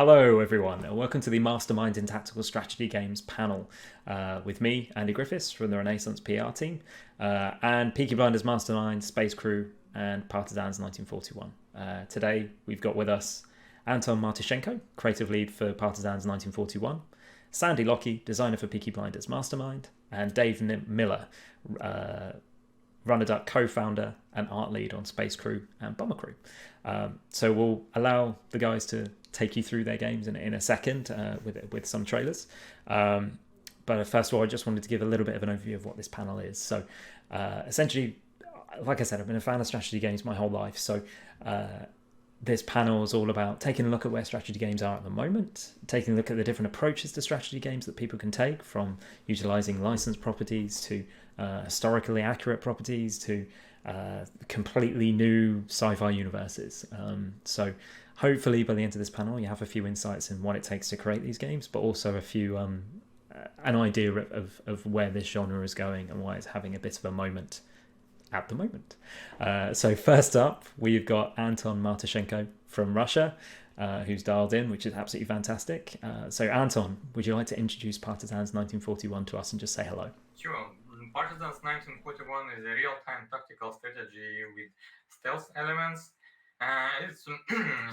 Hello, everyone, and welcome to the Mastermind in Tactical Strategy Games panel with me, Andy Griffiths from the Renaissance PR team, and Peaky Blinders Mastermind, Space Crew, and Partisans 1941. Today, we've got with us Anton Martyshenko, creative lead for Partisans 1941, Sandy Lockie, designer for Peaky Blinders Mastermind, and Dave Miller, Runner Duck co-founder and art lead on Space Crew and Bomber Crew. So we'll allow the guys to take you through their games in a second with some trailers. But first of all, I just wanted to give a little bit of an overview of what this panel is. So essentially, like I said, I've been a fan of strategy games my whole life. So this panel is all about taking a look at where strategy games are at the moment, taking a look at the different approaches to strategy games that people can take, from utilizing licensed properties to historically accurate properties to completely new sci-fi universes. So hopefully by the end of this panel you have a few insights in what it takes to create these games, but also a few an idea of where this genre is going and why it's having a bit of a moment at the moment. So first up, we've got Anton Martyshenko from Russia, who's dialed in, which is absolutely fantastic. So Anton, would you like to introduce Partisans 1941 to us and just say hello? Sure. Partisans 1941 is a real-time tactical strategy with stealth elements. It's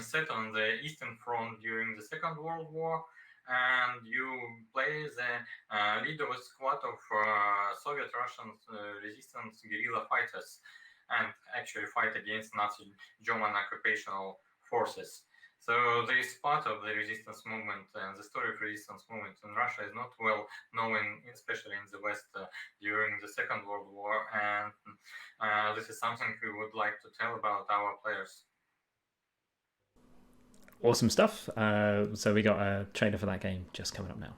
set on the Eastern Front during the Second World War, and you play the leader of a squad of Soviet-Russian resistance guerrilla fighters and actually fight against Nazi German occupational forces. So this part of the resistance movement and the story of resistance movement in Russia is not well known, especially in the West during the Second World War, and this is something we would like to tell about our players. Awesome stuff. So we got a trailer for that game just coming up now.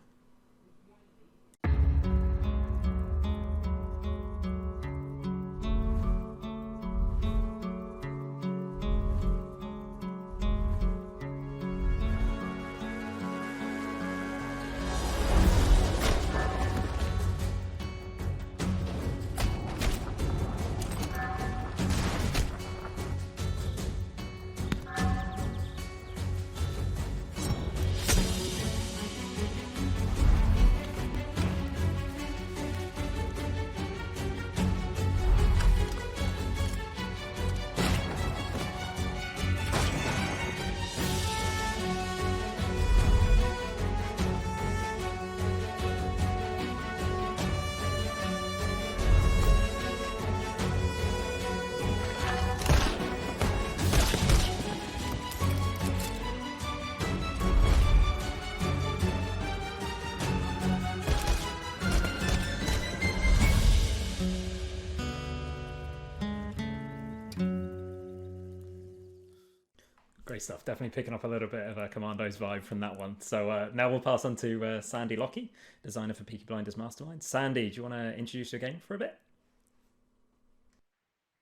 Great stuff. Definitely picking up a little bit of a Commandos vibe from that one. So now we'll pass on to Sandy Lockie, designer for Peaky Blinders Mastermind. Sandy, do you want to introduce your game for a bit?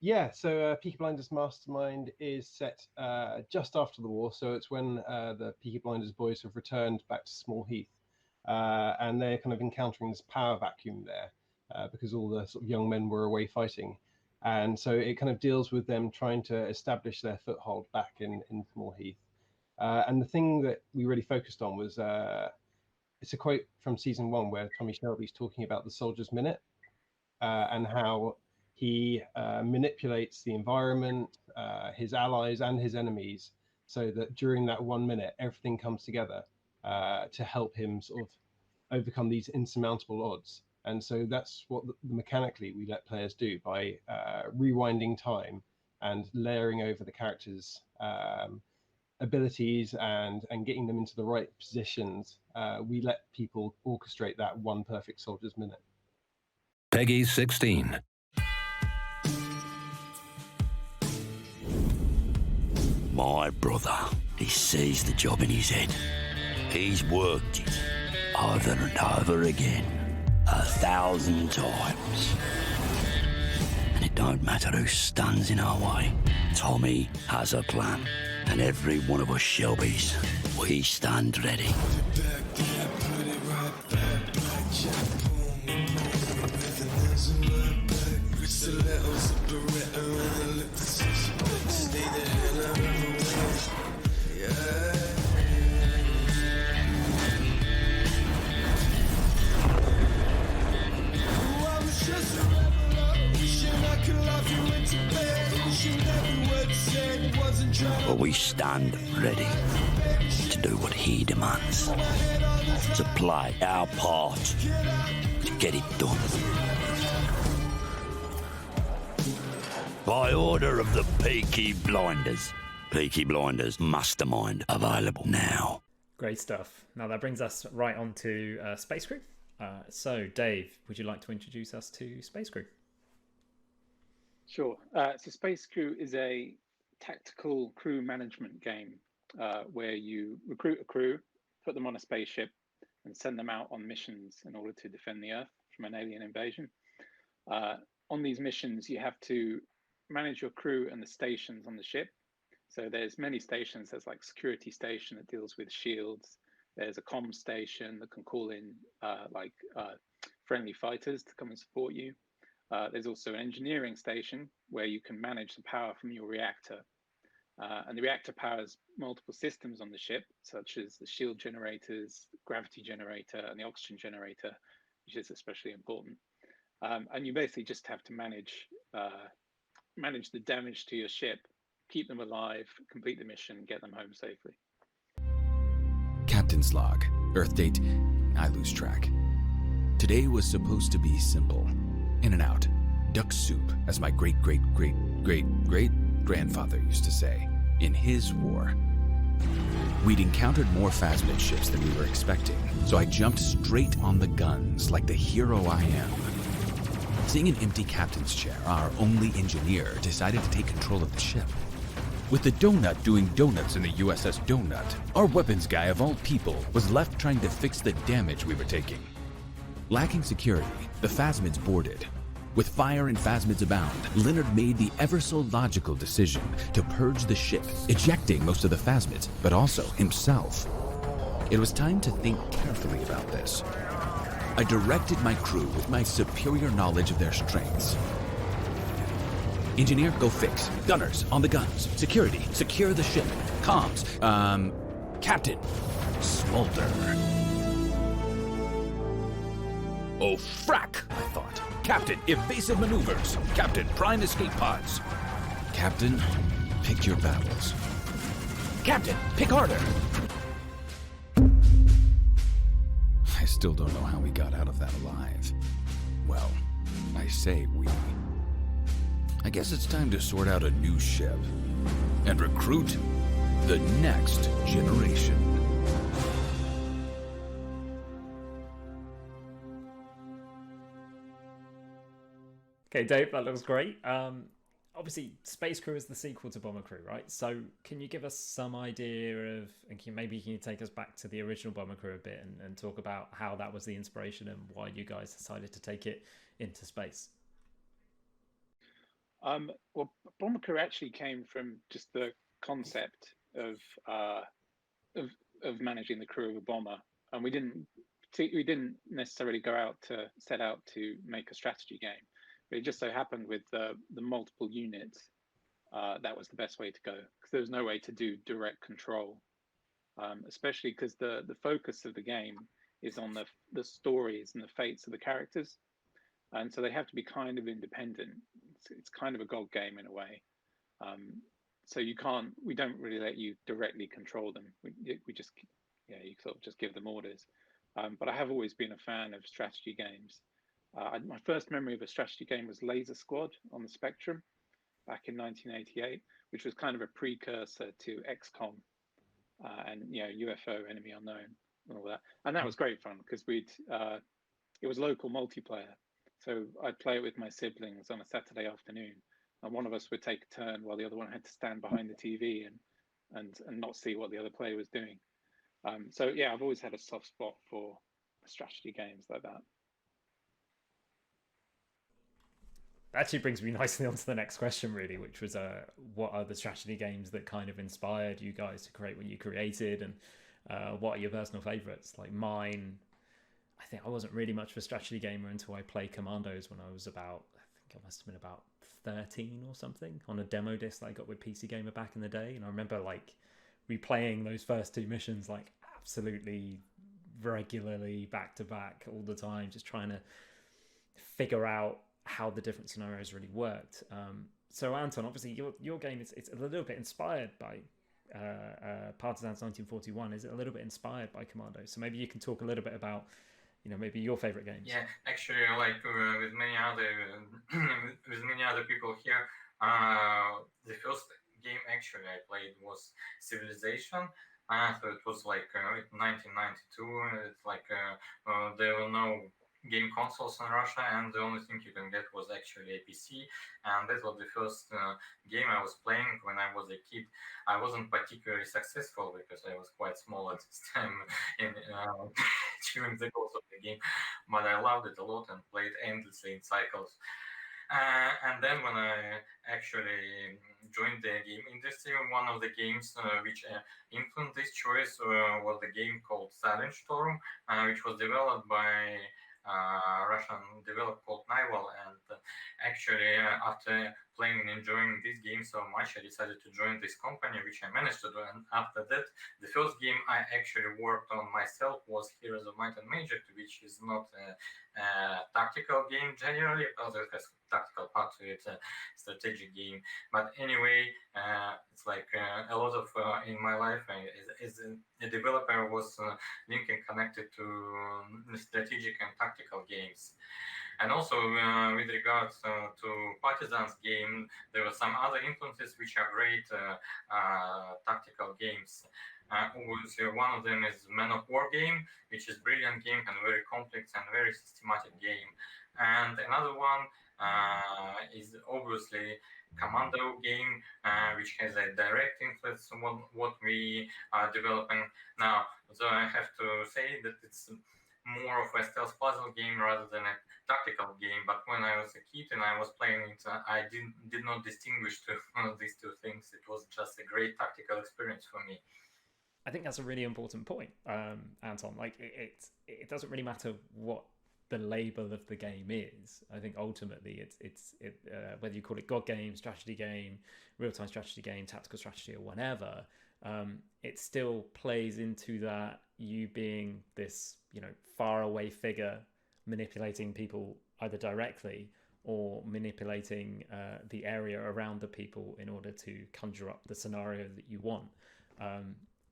Yeah, so Peaky Blinders Mastermind is set just after the war. So it's when the Peaky Blinders boys have returned back to Small Heath. And they're kind of encountering this power vacuum there because all the sort of young men were away fighting. And so it kind of deals with them trying to establish their foothold back in Small Heath. And the thing that we really focused on was, it's a quote from season 1 where Tommy Shelby's talking about the soldier's minute and how he manipulates the environment, his allies and his enemies, so that during that 1 minute, everything comes together to help him sort of overcome these insurmountable odds. And so that's what mechanically we let players do by rewinding time and layering over the characters' abilities and getting them into the right positions. We let people orchestrate that one perfect soldier's minute. Peggy 16. My brother, he sees the job in his head. He's worked it over and over again, 1,000 times. And it don't matter who stands in our way. Tommy has a plan, and every one of us Shelbys, we stand ready. but we stand ready to do what he demands. To play our part, to get it done. By order of the Peaky Blinders. Peaky Blinders Mastermind, available now. Great stuff. Now that brings us right on to Space Crew. So, Dave, would you like to introduce us to Space Crew? Sure. So Space Crew is a tactical crew management game where you recruit a crew, put them on a spaceship, and send them out on missions in order to defend the Earth from an alien invasion. On these missions, you have to manage your crew and the stations on the ship. So there's many stations. There's like security station that deals with shields. There's a comm station that can call in friendly fighters to come and support you. There's also an engineering station where you can manage the power from your reactor. And the reactor powers multiple systems on the ship, such as the shield generators, the gravity generator, and the oxygen generator, which is especially important. And you basically just have to manage the damage to your ship, keep them alive, complete the mission, get them home safely. Captain's log. Earth date, I lose track. Today was supposed to be simple. In and out. Duck soup, as my great-great-great-great-grandfather used to say, in his war. We'd encountered more Phasmid ships than we were expecting, so I jumped straight on the guns like the hero I am. Seeing an empty captain's chair, our only engineer decided to take control of the ship. With the donut doing donuts in the USS Donut, our weapons guy of all people was left trying to fix the damage we were taking. Lacking security, the Phasmids boarded. With fire and Phasmids abound, Leonard made the ever-so-logical decision to purge the ship, ejecting most of the Phasmids, but also himself. It was time to think carefully about this. I directed my crew with my superior knowledge of their strengths. Engineer, go fix. Gunners, on the guns. Security, secure the ship. Comms, Captain, smolder. Oh, frack, I thought. Captain, evasive maneuvers. Captain, prime escape pods. Captain, pick your battles. Captain, pick harder. I still don't know how we got out of that alive. Well, I say we. I guess it's time to sort out a new ship and recruit the next generation. Okay, Dave, that looks great. Obviously, Space Crew is the sequel to Bomber Crew, right? So can you give us some idea of, and can you take us back to the original Bomber Crew a bit and talk about how that was the inspiration and why you guys decided to take it into space? Well, Bomber Crew actually came from just the concept of managing the crew of a bomber, and we didn't necessarily set out to make a strategy game. But it just so happened with the multiple units, that was the best way to go, because there was no way to do direct control, especially because the focus of the game is on the stories and the fates of the characters, and so they have to be kind of independent. It's kind of a God game in a way. So we don't really let you directly control them. We just, you sort of just give them orders. But I have always been a fan of strategy games. My first memory of a strategy game was Laser Squad on the Spectrum back in 1988, which was kind of a precursor to XCOM and UFO, Enemy Unknown, and all that. And that was great fun because it was local multiplayer. So I'd play it with my siblings on a Saturday afternoon, and one of us would take a turn while the other one had to stand behind the TV and not see what the other player was doing. So yeah, I've always had a soft spot for strategy games like that. Actually brings me nicely on to the next question, really, which was what are the strategy games that kind of inspired you guys to create what you created, and what are your personal favorites? Like mine, I think I wasn't really much of a strategy gamer until I played Commandos when I was about, I think I must have been about 13 or something, on a demo disc that I got with PC Gamer back in the day. And I remember like replaying those first two missions like absolutely regularly, back to back, all the time, just trying to figure out how the different scenarios really worked. So Anton, obviously your game is it's a little bit inspired by Partisans 1941. Is it a little bit inspired by Commando? So maybe you can talk a little bit about, maybe your favorite games. Yeah, actually, like with many other with many other people here, the first game actually I played was Civilization. So it was like 1992. It's like there were no game consoles in Russia, and the only thing you can get was actually a PC. And that was the first game I was playing when I was a kid. I wasn't particularly successful because I was quite small at this time in during the course of the game, but I loved it a lot and played endlessly in cycles. And then when I actually joined the game industry, one of the games which influenced this choice was the game called Silent Storm, which was developed by Russian developer called Nival. And actually, after playing and enjoying this game so much, I decided to join this company, which I managed to do. And after that, the first game I actually worked on myself was Heroes of Might and Magic, which is not a tactical game generally, although it has tactical part to it, a strategic game. But anyway, it's like a lot of in my life as a developer was linked and connected to strategic and tactical games. And also with regards to Partisans game, there were some other influences which are great tactical games. Obviously, one of them is Man of War game, which is brilliant game and very complex and very systematic game. And another one is obviously Commando game, which has a direct influence on what we are developing now. So I have to say that it's more of a stealth puzzle game rather than a tactical game. But when I was a kid and I was playing it, I did not distinguish these two things. It was just a great tactical experience for me. I think that's a really important point, Anton. Like it doesn't really matter what the label of the game is. I think ultimately it's whether you call it God game, strategy game, real-time strategy game, tactical strategy, or whatever. It still plays into that you being this far away figure manipulating people either directly or manipulating the area around the people in order to conjure up the scenario that you want.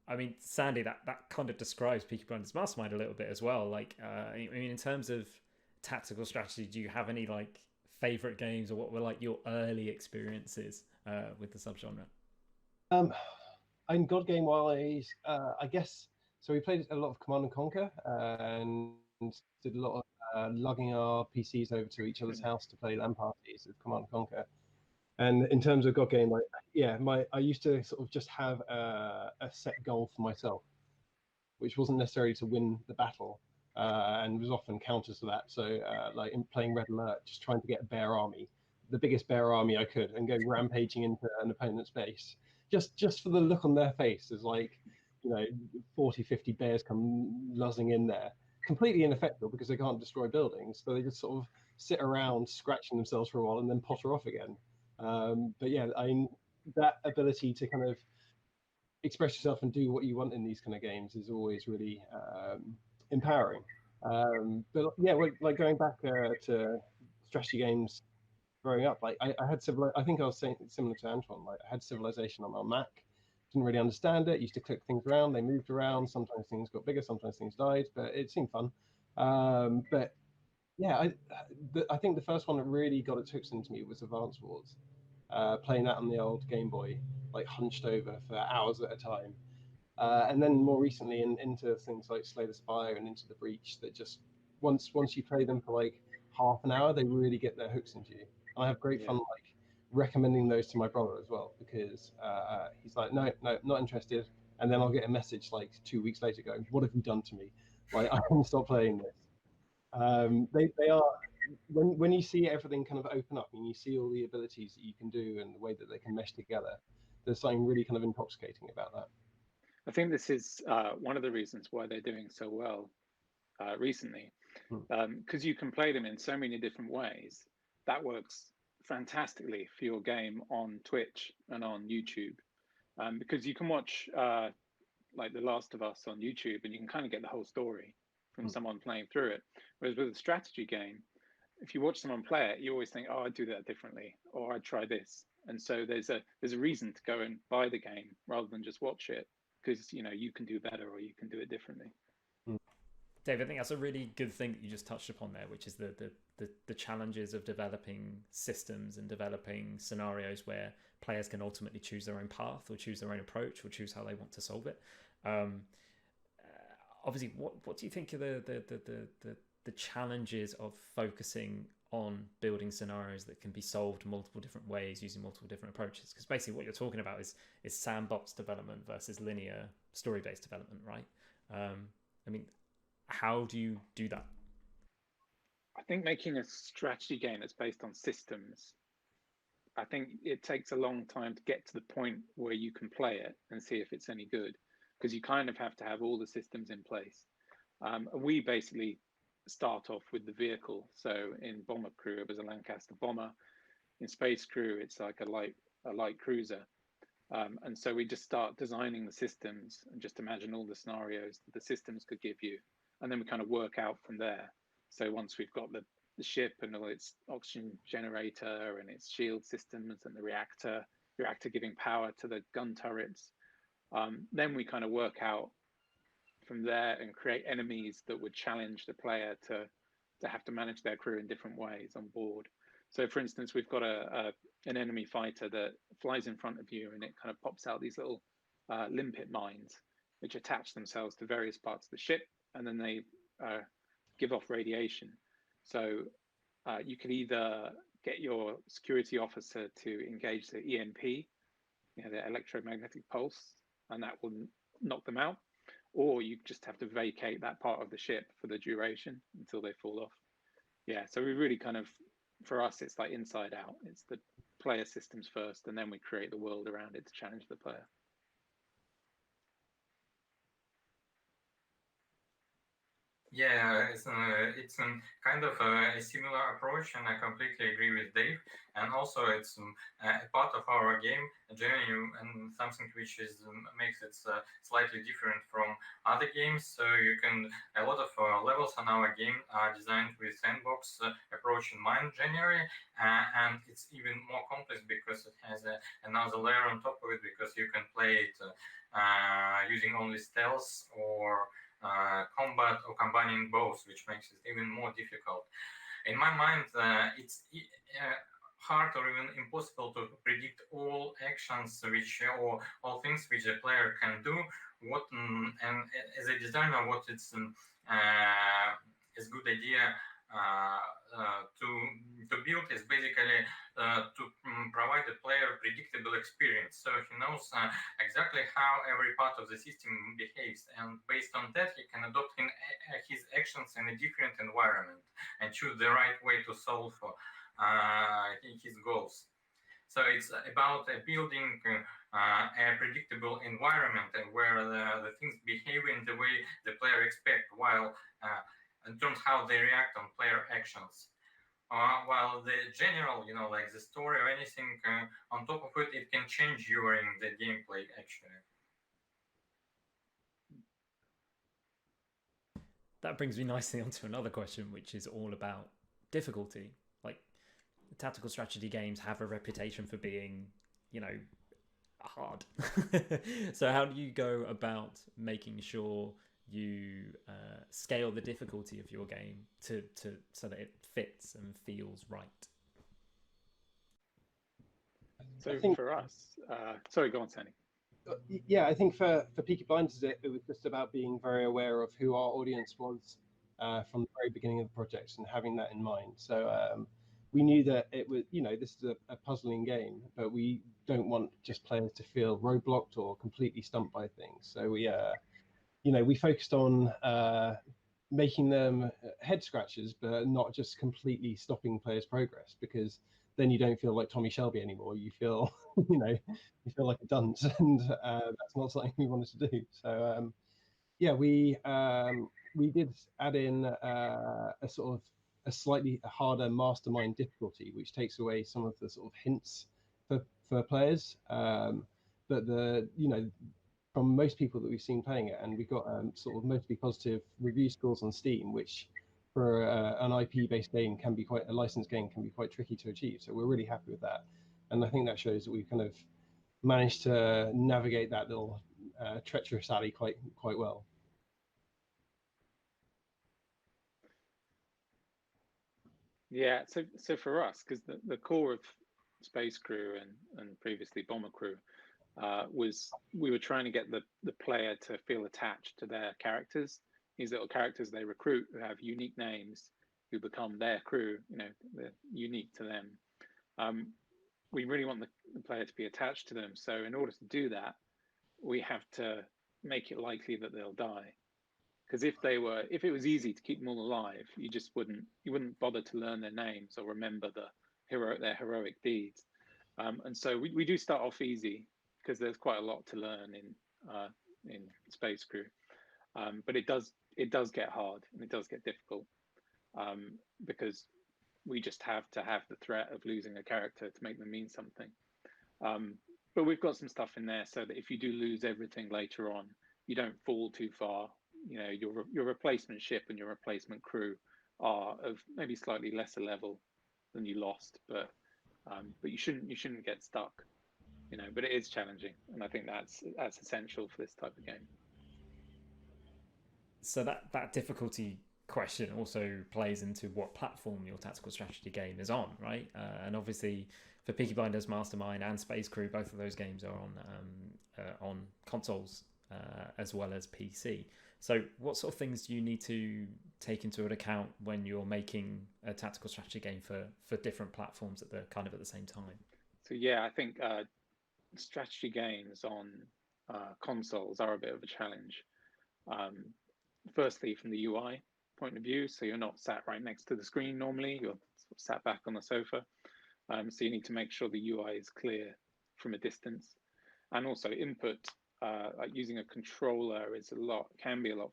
I mean, Sandy, that kind of describes Peaky Blinders Mastermind a little bit as well. Like, I mean, in terms of tactical strategy, do you have any like favorite games, or what were like your early experiences with the subgenre? In God game wise, I guess so. We played a lot of Command and Conquer and did a lot of lugging our PCs over to each other's house to play LAN parties with Command and Conquer. And in terms of God game, like I used to sort of just have a set goal for myself, which wasn't necessarily to win the battle, and was often counters to that. So like in playing Red Alert, just trying to get a bear army, the biggest bear army I could, and go rampaging into an opponent's base, just for the look on their face as like 40, 50 bears come luzzing in there, completely ineffective because they can't destroy buildings, so they just sort of sit around scratching themselves for a while and then potter off again. But yeah, that ability to kind of express yourself and do what you want in these kind of games is always really empowering. But yeah, like going back to strategy games growing up, like I had I think I was saying similar to Antoine, like I had Civilization on my Mac, didn't really understand it, used to click things around, they moved around, sometimes things got bigger, sometimes things died, but it seemed fun. But yeah, I think the first one that really got its hooks into me was Advance Wars. Playing that on the old Game Boy, like hunched over for hours at a time. And then more recently into things like Slay the Spire and Into the Breach, that just once you play them for like half an hour, they really get their hooks into you. And I have great fun like recommending those to my brother as well, because he's like, no, not interested. And then I'll get a message like 2 weeks later going, what have you done to me? Like, I can stop playing this. They are, when you see everything kind of open up and you see all the abilities that you can do and the way that they can mesh together, there's something really kind of intoxicating about that. I think this is one of the reasons why they're doing so well recently, because you can play them in so many different ways. That works fantastically for your game on Twitch and on YouTube, because you can watch like The Last of Us on YouTube and you can kind of get the whole story from someone playing through it. Whereas with a strategy game, if you watch someone play it, you always think, oh, I'd do that differently, or I'd try this. And so there's a reason to go and buy the game rather than just watch it, because you can do better or you can do it differently. Dave, I think that's a really good thing that you just touched upon there, which is the challenges of developing systems and developing scenarios where players can ultimately choose their own path or choose their own approach or choose how they want to solve it. Obviously, what do you think are the challenges of focusing on building scenarios that can be solved multiple different ways using multiple different approaches? Because basically what you're talking about is sandbox development versus linear story-based development, right? I mean, how do you do that? I think making a strategy game that's based on systems, I think it takes a long time to get to the point where you can play it and see if it's any good, because you kind of have to have all the systems in place. We basically start off with the vehicle. So in Bomber Crew, it was a Lancaster bomber. In Space Crew, it's like a light cruiser. And so we just start designing the systems and just imagine all the scenarios that the systems could give you. And then we kind of work out from there. So once we've got the ship and all its oxygen generator and its shield systems and the reactor giving power to the gun turrets, then we kind of work out from there and create enemies that would challenge the player to have to manage their crew in different ways on board. So for instance, we've got an enemy fighter that flies in front of you and it kind of pops out these little limpet mines, which attach themselves to various parts of the ship, and then they give off radiation. So you can either get your security officer to engage the EMP, the electromagnetic pulse, and that will knock them out, or you just have to vacate that part of the ship for the duration until they fall off. Yeah, so we really kind of, for us, it's like inside out. It's the player systems first, and then we create the world around it to challenge the player. Yeah, it's kind of a similar approach, and I completely agree with Dave. And also, it's a part of our game journey and something which is makes it slightly different from other games. So a lot of levels on our game are designed with sandbox approach in mind generally, and it's even more complex because it has another layer on top of it, because you can play it using only stealth or combat or combining both, which makes it even more difficult. In my mind, it's hard or even impossible to predict all actions or all things which a player can do. And as a designer, what it's is good idea to build is basically to provide the player predictable experience, so he knows exactly how every part of the system behaves, and based on that he can adopt his actions in a different environment and choose the right way to solve his goals. So it's about building a predictable environment where the things behave in the way the player expects, while in terms how they react on player actions. While the general, like the story or anything on top of it, it can change during the gameplay, actually. That brings me nicely onto another question, which is all about difficulty. Like, tactical strategy games have a reputation for being, hard. So how do you go about making sure you scale the difficulty of your game to so that it fits and feels right? So for us, sorry, go on, Sandy. Yeah, I think for Peaky Blinders, it was just about being very aware of who our audience was from the very beginning of the project and having that in mind. So we knew that it was, this is a puzzling game, but we don't want just players to feel roadblocked or completely stumped by things. So we focused on making them head scratchers, but not just completely stopping players' progress, because then you don't feel like Tommy Shelby anymore. You feel, you feel like a dunce, and that's not something we wanted to do. So, we did add in a sort of a slightly harder Mastermind difficulty, which takes away some of the sort of hints for players. But from most people that we've seen playing it, and we got sort of mostly positive review scores on Steam, which for an IP-based game can be quite, a licensed game can be quite tricky to achieve. So we're really happy with that, and I think that shows that we've kind of managed to navigate that little treacherous alley quite well. Yeah, so for us, because the core of Space Crew and previously Bomber Crew was we were trying to get the player to feel attached to their characters. These little characters they recruit who have unique names, who become their crew. You know, they're unique to them. We really want the player to be attached to them. So in order to do that, we have to make it likely that they'll die. Because if it was easy to keep them all alive, you wouldn't bother to learn their names or remember their heroic deeds. And so we do start off easy because there's quite a lot to learn in Space Crew, but it does get hard and it does get difficult because we just have to have the threat of losing a character to make them mean something. But we've got some stuff in there so that if you do lose everything later on, you don't fall too far. You know, your replacement ship and your replacement crew are of maybe slightly lesser level than you lost, but you shouldn't get stuck. You know, but it is challenging, and I think that's essential for this type of game. So that difficulty question also plays into what platform your tactical strategy game is on, right? And obviously for Peaky Blinders, Mastermind, and Space Crew, both of those games are on consoles as well as PC. So what sort of things do you need to take into account when you're making a tactical strategy game for different platforms at the same time? So yeah, I think strategy games on consoles are a bit of a challenge. Firstly, from the UI point of view, so you're not sat right next to the screen normally, you're sat back on the sofa. So you need to make sure the UI is clear from a distance. And also input, like using a controller can be a lot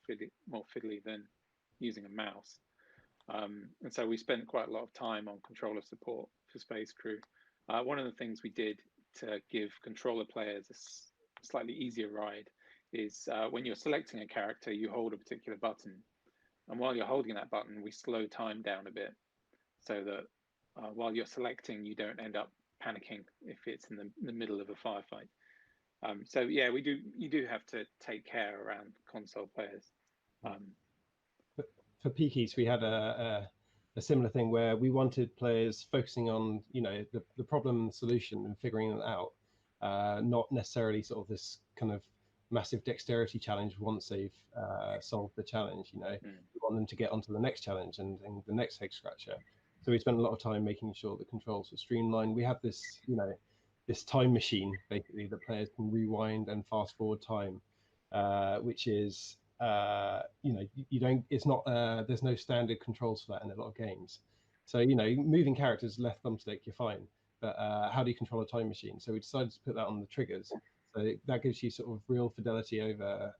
more fiddly than using a mouse. And so we spent quite a lot of time on controller support for Space Crew. One of the things we did to give controller players a slightly easier ride is when you're selecting a character, you hold a particular button. And while you're holding that button, we slow time down a bit so that while you're selecting, you don't end up panicking if it's in the middle of a firefight. So yeah, you do have to take care around console players. For Peaky's, we had a similar thing where we wanted players focusing on, you know, the problem solution and figuring it out, not necessarily sort of this kind of massive dexterity challenge once they've solved the challenge. You know, we want them to get onto the next challenge and the next head scratcher. So we spent a lot of time making sure the controls were streamlined. We have this, you know, this time machine basically that players can rewind and fast forward time, which is you know, you don't, it's not there's no standard controls for that in a lot of games. So, you know, moving characters left thumbstick, you're fine, but how do you control a time machine? So we decided to put that on the triggers. So that gives you sort of real fidelity over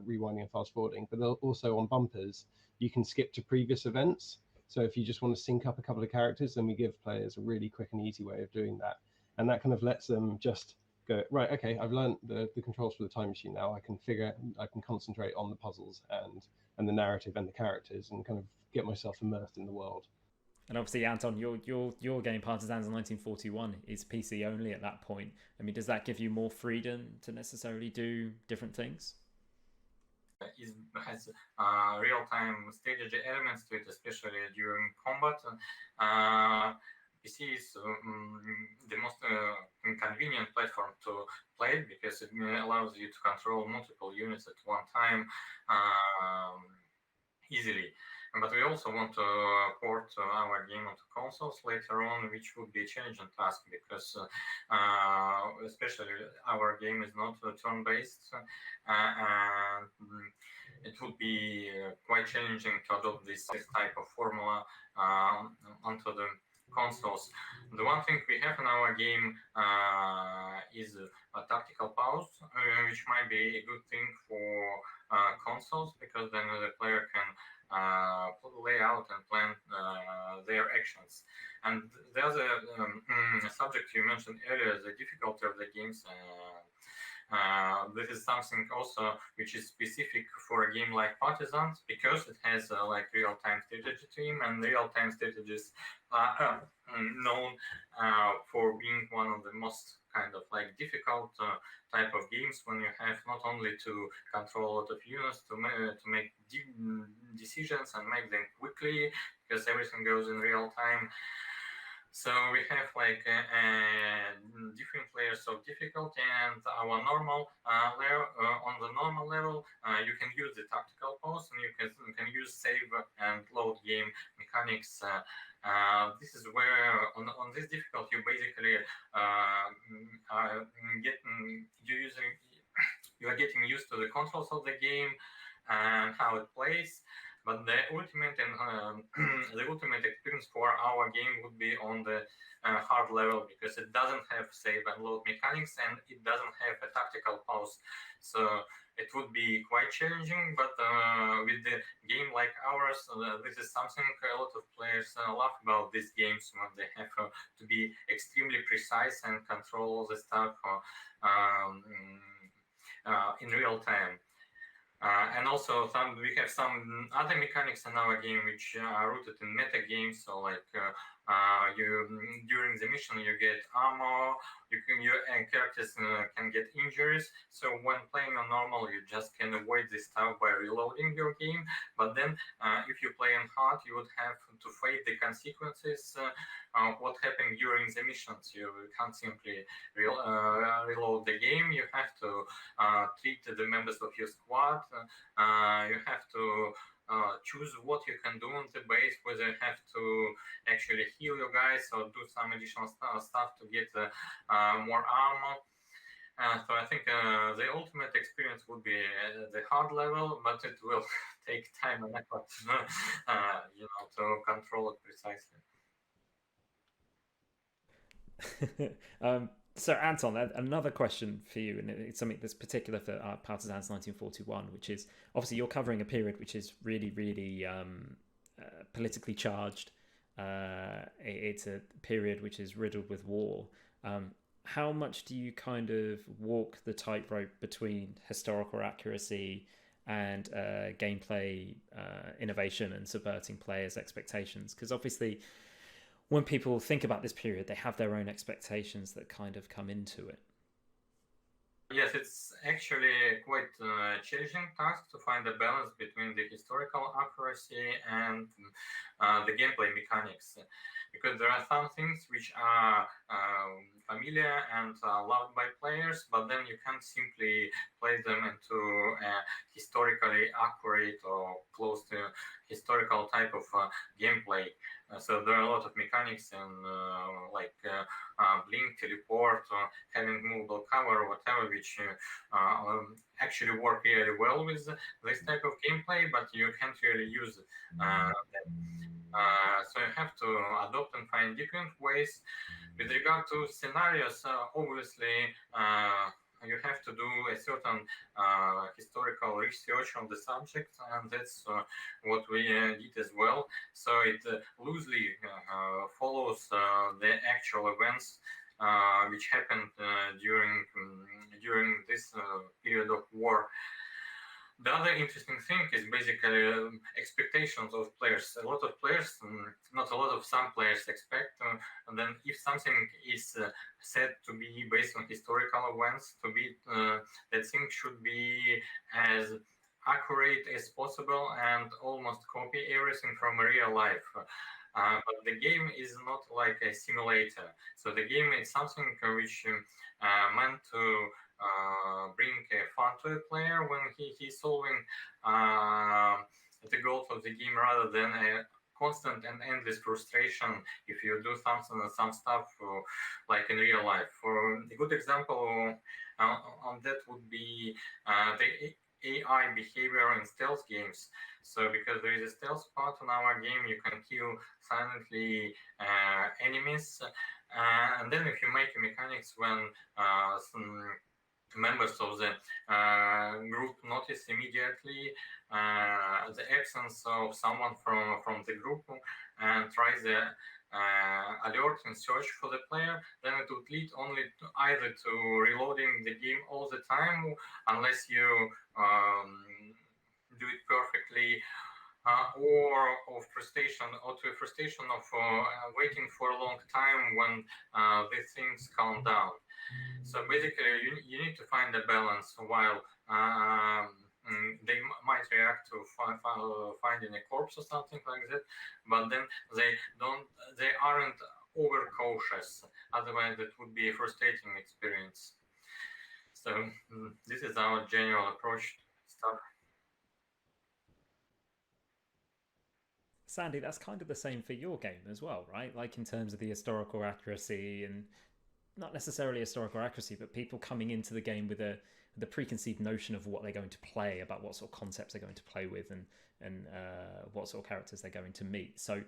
rewinding and fast forwarding. But also on bumpers, you can skip to previous events. So if you just want to sync up a couple of characters, then we give players a really quick and easy way of doing that. And that kind of lets them just go, right, okay, I've learned the controls for the time machine now. I can concentrate on the puzzles and the narrative and the characters and kind of get myself immersed in the world. And obviously, Anton, your game Partisans in 1941 is PC only at that point. I mean, does that give you more freedom to necessarily do different things? It has real-time strategy elements to it, especially during combat. PC is the most convenient platform to play it because it allows you to control multiple units at one time easily. But we also want to port our game onto consoles later on, which would be a challenging task because especially our game is not turn-based, and it would be quite challenging to adopt this type of formula onto the consoles. The one thing we have in our game is a tactical pause, which might be a good thing for consoles because then the player can lay out and plan their actions. And the other subject you mentioned earlier, the difficulty of the games This is something also which is specific for a game like Partisans, because it has like real-time strategy team, and real-time strategies are known for being one of the most kind of like difficult type of games, when you have not only to control a lot of units to make decisions and make them quickly, because everything goes in real time. So we have like different layers of difficulty, and our normal level, on the normal level, you can use the tactical pause, and you can use save and load game mechanics. This is where on this difficulty you basically you are getting used to the controls of the game and how it plays. But the ultimate and the ultimate experience for our game would be on the hard level, because it doesn't have save and load mechanics, and it doesn't have a tactical pause. So it would be quite challenging. But with the game like ours, this is something a lot of players love about these games, when they have to be extremely precise and control all the stuff in real time. And also we have some other mechanics in our game which are rooted in meta games. So like during the mission you get ammo, your characters can get injuries. So when playing on normal, you just can avoid this stuff by reloading your game. But then if you play on hard, you would have to face the consequences of what happened during the missions. You can't simply reload the game. You have to treat the members of your squad. You have to choose what you can do on the base, whether you have to actually heal your guys or do some additional stuff to get more armor. So I think the ultimate experience would be the hard level, but it will take time and effort, to control it precisely. So Anton, another question for you, and it's something that's particular for Partisans 1941, which is obviously you're covering a period which is really, really politically charged. It's a period which is riddled with war. How much do you kind of walk the tightrope between historical accuracy and gameplay innovation and subverting players' expectations? Because obviously, when people think about this period, they have their own expectations that kind of come into it. Yes, it's actually quite a challenging task to find a balance between the historical accuracy and the gameplay mechanics, because there are some things which are familiar and loved by players, but then you can't simply play them into a historically accurate or close to historical type of gameplay. So there are a lot of mechanics in like blink, teleport, having movable cover, or whatever, which actually work really well with this type of gameplay, but you can't really use them. So you have to adopt and find different ways. With regard to scenarios, obviously you have to do a certain historical research on the subject, and that's what we did as well. So it loosely follows the actual events which happened during this period of war. The other interesting thing is basically expectations of players. A lot of players, not a lot of, some players expect, and then if something is said to be based on historical events, to be that thing should be as accurate as possible and almost copy everything from real life. But the game is not like a simulator. So the game is something which meant to bring fun to a player when he's solving the goals of the game, rather than a constant and endless frustration if you do some stuff like in real life. For a good example on that would be the AI behavior in stealth games. So because there is a stealth part in our game, you can kill silently enemies, and then if you make mechanics when some members of the group notice immediately the absence of someone from the group and tries alert and search for the player, then it would lead only to either to reloading the game all the time, unless you do it perfectly, or of frustration, or to frustration of waiting for a long time when the things calm down. So basically, you need to find a balance while they might react to finding a corpse or something like that, but then they aren't overcautious. Otherwise, that would be a frustrating experience. So this is our general approach to stuff. Sandy, that's kind of the same for your game as well, right? Like in terms of the historical accuracy, and not necessarily historical accuracy, but people coming into the game with a preconceived notion of what they're going to play, about what sort of concepts they're going to play with, and what sort of characters they're going to meet. So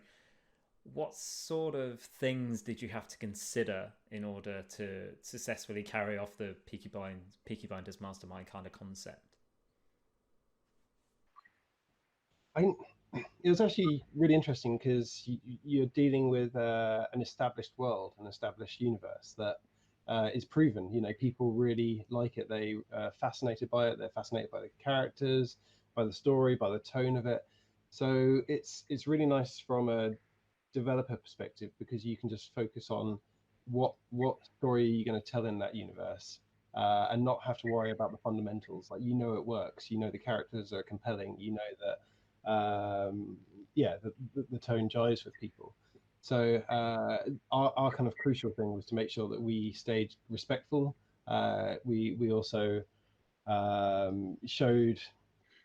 what sort of things did you have to consider in order to successfully carry off the Peaky Blinders Mastermind kind of concept? It was actually really interesting because you're dealing with an established world, an established universe that is proven. You know, people really like it. They are fascinated by it. They're fascinated by the characters, by the story, by the tone of it. So it's really nice from a developer perspective, because you can just focus on what story are you going to tell in that universe, and not have to worry about the fundamentals. Like, you know, it works. You know, the characters are compelling. You know that the tone jives with people. So our kind of crucial thing was to make sure that we stayed respectful. We also showed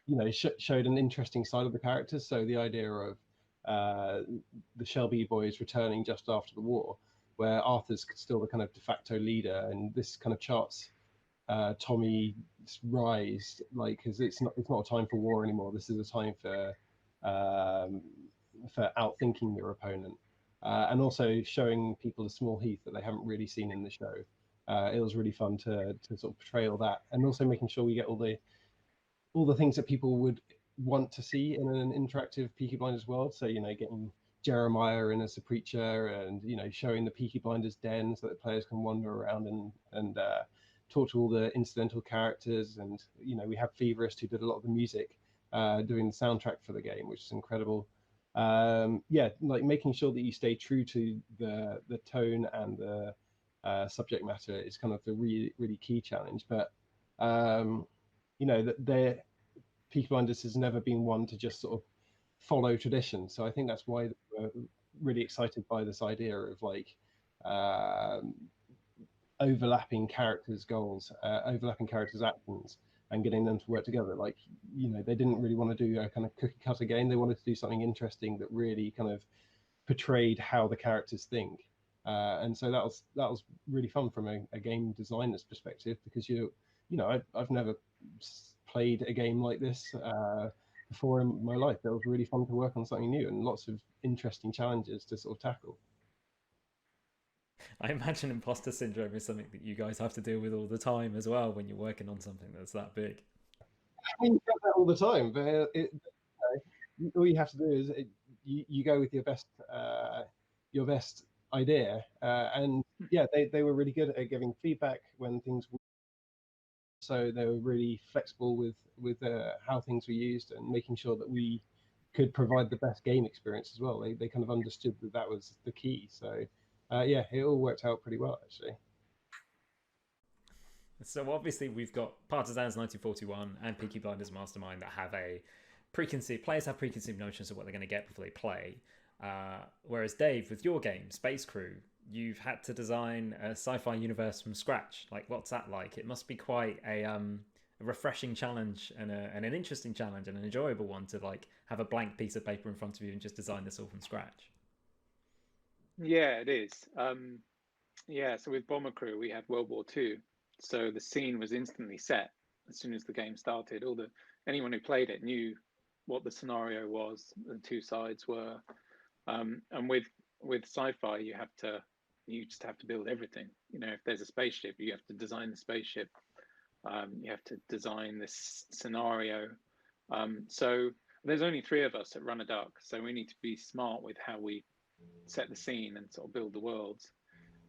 an interesting side of the characters. So the idea of the Shelby boys returning just after the war, where Arthur's still the kind of de facto leader, and this kind of charts Tommy's rise, like, because it's not a time for war anymore. This is a time for outthinking your opponent, and also showing people the small Heath that they haven't really seen in the show. It was really fun to sort of portray all that, and also making sure we get all the things that people would want to see in an interactive Peaky Blinders world. So, you know, getting Jeremiah in as a preacher, and, you know, showing the Peaky Blinders den so that players can wander around and talk to all the incidental characters. And, you know, we have Feverist, who did a lot of the music, doing the soundtrack for the game, which is incredible. Like making sure that you stay true to the tone and the subject matter is kind of the really, really key challenge. But you know, that Peaky Blinders has never been one to just sort of follow tradition. So I think that's why we're really excited by this idea of, like, overlapping characters' goals, overlapping characters' actions, and getting them to work together. Like, you know, they didn't really want to do a kind of cookie cutter game. They wanted to do something interesting that really kind of portrayed how the characters think. And so that was really fun from a game designer's perspective, because I've never played a game like this before in my life. It was really fun to work on something new, and lots of interesting challenges to sort of tackle. I imagine imposter syndrome is something that you guys have to deal with all the time as well when you're working on something that's that big. I mean, you get that all the time, but all you have to do is you go with your best idea, and yeah, they were really good at giving feedback when things were, so they were really flexible with how things were used, and making sure that we could provide the best game experience as well. They kind of understood that was the key. So it all worked out pretty well, actually. So obviously we've got Partisans 1941 and Peaky Blinders Mastermind that have players have preconceived notions of what they're going to get before they play. Whereas Dave, with your game, Space Crew, you've had to design a sci-fi universe from scratch. Like, what's that like? It must be quite a refreshing challenge and an interesting challenge and an enjoyable one to, like, have a blank piece of paper in front of you and just design this all from scratch. Yeah, it is. So with Bomber Crew, we had World War II. So the scene was instantly set as soon as the game started. Anyone who played it knew what the scenario was, the two sides were. And with sci-fi, you just have to build everything. You know, if there's a spaceship, you have to design the spaceship. You have to design this scenario. So there's only 3 of us at Run a Duck, so we need to be smart with how we set the scene and sort of build the worlds.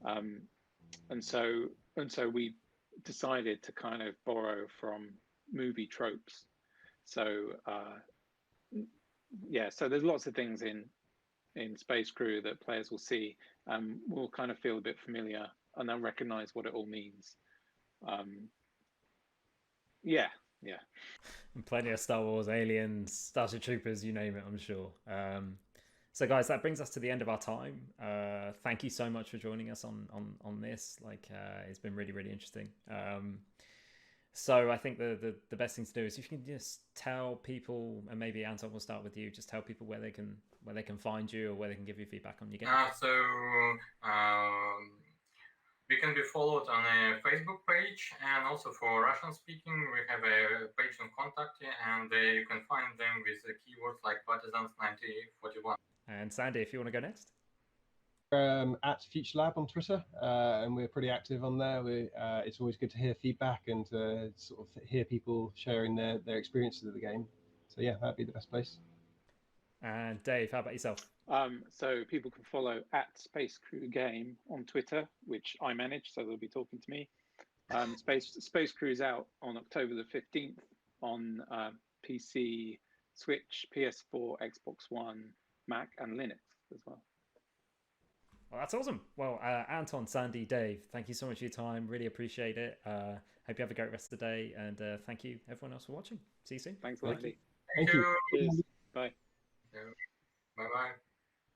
And so we decided to kind of borrow from movie tropes. So so there's lots of things in Space Crew that players will see, will kind of feel a bit familiar, and they'll recognize what it all means. And plenty of Star Wars, Aliens, Starship Troopers, you name it, I'm sure. So guys, that brings us to the end of our time. Thank you so much for joining us on this. It's been really, really interesting. So I think the best thing to do is if you can just tell people, and maybe Anton, will start with you, just tell people where they can find you or where they can give you feedback on your game. We can be followed on a Facebook page, and also for Russian speaking, we have a page on Contact, and you can find them with the keywords like Partisans 9041. And Sandy, if you want to go next. At Future Lab on Twitter, and we're pretty active on there. It's always good to hear feedback and to sort of hear people sharing their experiences of the game. So yeah, that'd be the best place. And Dave, how about yourself? So people can follow at Space Crew Game on Twitter, which I manage, so they'll be talking to me. Space Crew's out on October the 15th on PC, Switch, PS4, Xbox One, Mac, and Linux as well. Well, that's awesome. Well, Anton, Sandy, Dave, thank you so much for your time. Really appreciate it. Hope you have a great rest of the day, and thank you everyone else for watching. See you soon. Thanks a lot. Thank you. Cheers. Bye. Bye-bye.